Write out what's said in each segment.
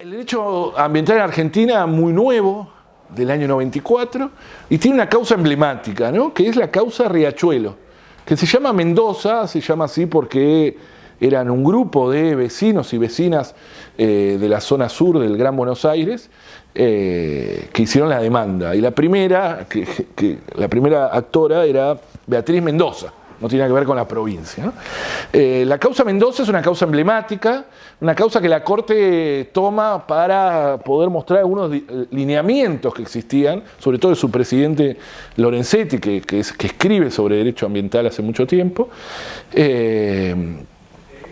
El derecho ambiental en Argentina muy nuevo, del año 94, y tiene una causa emblemática, ¿no? Que es la causa Riachuelo, que se llama Mendoza, se llama así porque eran un grupo de vecinos y vecinas de la zona sur del Gran Buenos Aires que hicieron la demanda. Y la primera actora era Beatriz Mendoza. No tiene nada que ver con la provincia, ¿no? La causa Mendoza es una causa emblemática, una causa que la Corte toma para poder mostrar algunos lineamientos que existían, sobre todo de su presidente Lorenzetti, que escribe sobre derecho ambiental hace mucho tiempo.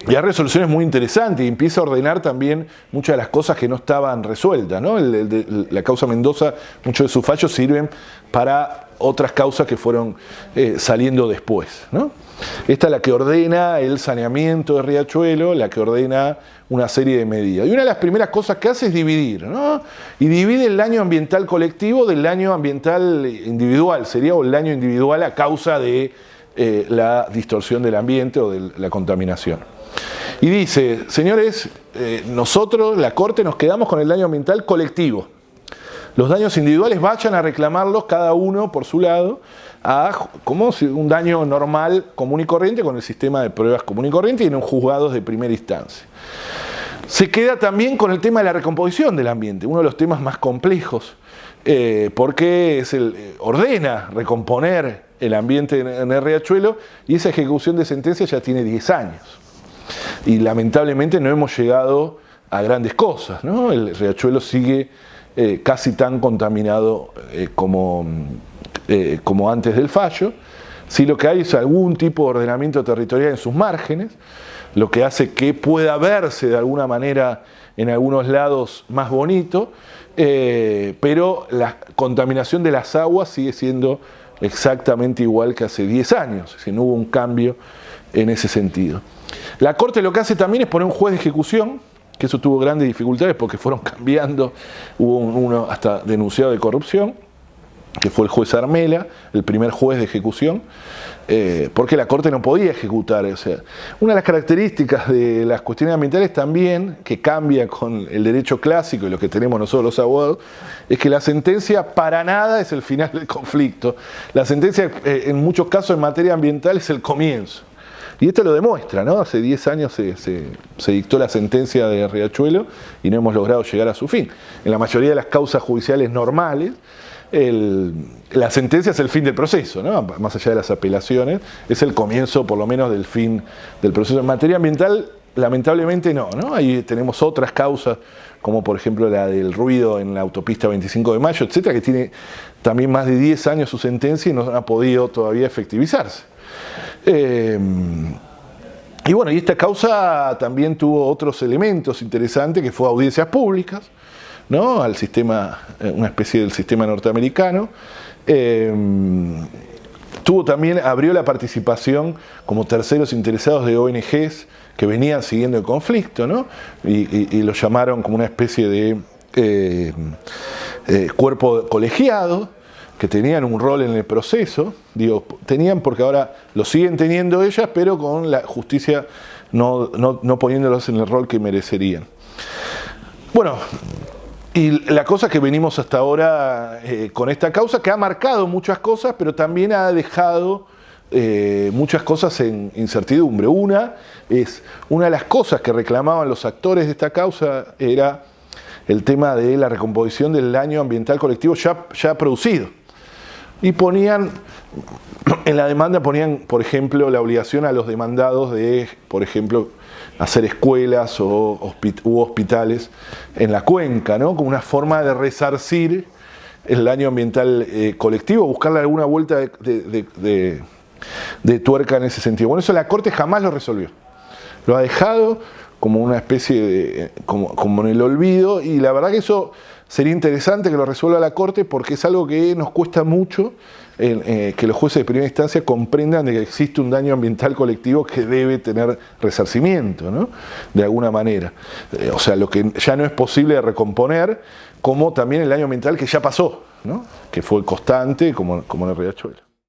Y hay resoluciones muy interesantes y empieza a ordenar también muchas de las cosas que no estaban resueltas, ¿no? La causa Mendoza, muchos de sus fallos sirven para otras causas que fueron saliendo después, ¿no? Esta es la que ordena el saneamiento de Riachuelo, la que ordena una serie de medidas. Y una de las primeras cosas que hace es dividir, ¿no? Y divide el daño ambiental colectivo del daño ambiental individual, sería el daño individual a causa de la distorsión del ambiente o de la contaminación. Y dice, señores, nosotros, la Corte, nos quedamos con el daño ambiental colectivo. Los daños individuales vayan a reclamarlos cada uno por su lado, como un daño normal, común y corriente, con el sistema de pruebas común y corriente y en un juzgados de primera instancia. Se queda también con el tema de la recomposición del ambiente, uno de los temas más complejos, porque ordena recomponer el ambiente en el Riachuelo y esa ejecución de sentencia ya tiene 10 años. Y lamentablemente no hemos llegado a grandes cosas, ¿no? El Riachuelo sigue casi tan contaminado como antes del fallo. Si lo que hay es algún tipo de ordenamiento territorial en sus márgenes, lo que hace que pueda verse de alguna manera en algunos lados más bonito, pero la contaminación de las aguas sigue siendo exactamente igual que hace 10 años, es decir, no hubo un cambio en ese sentido. La Corte lo que hace también es poner un juez de ejecución, que eso tuvo grandes dificultades porque fueron cambiando, hubo uno hasta denunciado de corrupción, que fue el juez Armela, el primer juez de ejecución, porque la Corte no podía ejecutar. O sea, una de las características de las cuestiones ambientales también, que cambia con el derecho clásico y lo que tenemos nosotros los abogados, es que la sentencia para nada es el final del conflicto. La sentencia, en muchos casos en materia ambiental, es el comienzo. Y esto lo demuestra, ¿no? Hace 10 años se dictó la sentencia de Riachuelo y no hemos logrado llegar a su fin. En la mayoría de las causas judiciales normales, la sentencia es el fin del proceso, ¿no? Más allá de las apelaciones, es el comienzo por lo menos del fin del proceso. En materia ambiental, lamentablemente no, ¿no? Ahí tenemos otras causas, como por ejemplo la del ruido en la autopista 25 de Mayo, etcétera, que tiene también más de 10 años su sentencia y no ha podido todavía efectivizarse. Y bueno, y esta causa también tuvo otros elementos interesantes, que fue audiencias públicas, ¿no? Al sistema, una especie del sistema norteamericano. Abrió la participación como terceros interesados de ONGs que venían siguiendo el conflicto, ¿no? Y lo llamaron como una especie de cuerpo colegiado, que tenían un rol en el proceso, digo, tenían porque ahora lo siguen teniendo ellas, pero con la justicia no poniéndolos en el rol que merecerían. Bueno, y la cosa que venimos hasta ahora con esta causa, que ha marcado muchas cosas, pero también ha dejado muchas cosas en incertidumbre. Una de las cosas que reclamaban los actores de esta causa era el tema de la recomposición del daño ambiental colectivo ya producido. Y en la demanda ponían, por ejemplo, la obligación a los demandados de, por ejemplo, hacer escuelas u hospitales en la cuenca, ¿no? Como una forma de resarcir el daño ambiental colectivo, buscarle alguna vuelta de tuerca en ese sentido. Bueno, eso la Corte jamás lo resolvió. Lo ha dejado como una especie de, como en el olvido, y la verdad que eso sería interesante que lo resuelva la Corte, porque es algo que nos cuesta mucho que los jueces de primera instancia comprendan de que existe un daño ambiental colectivo que debe tener resarcimiento, ¿no? De alguna manera. O sea, lo que ya no es posible recomponer, como también el daño ambiental que ya pasó, ¿no? Que fue constante, como en el Riachuelo.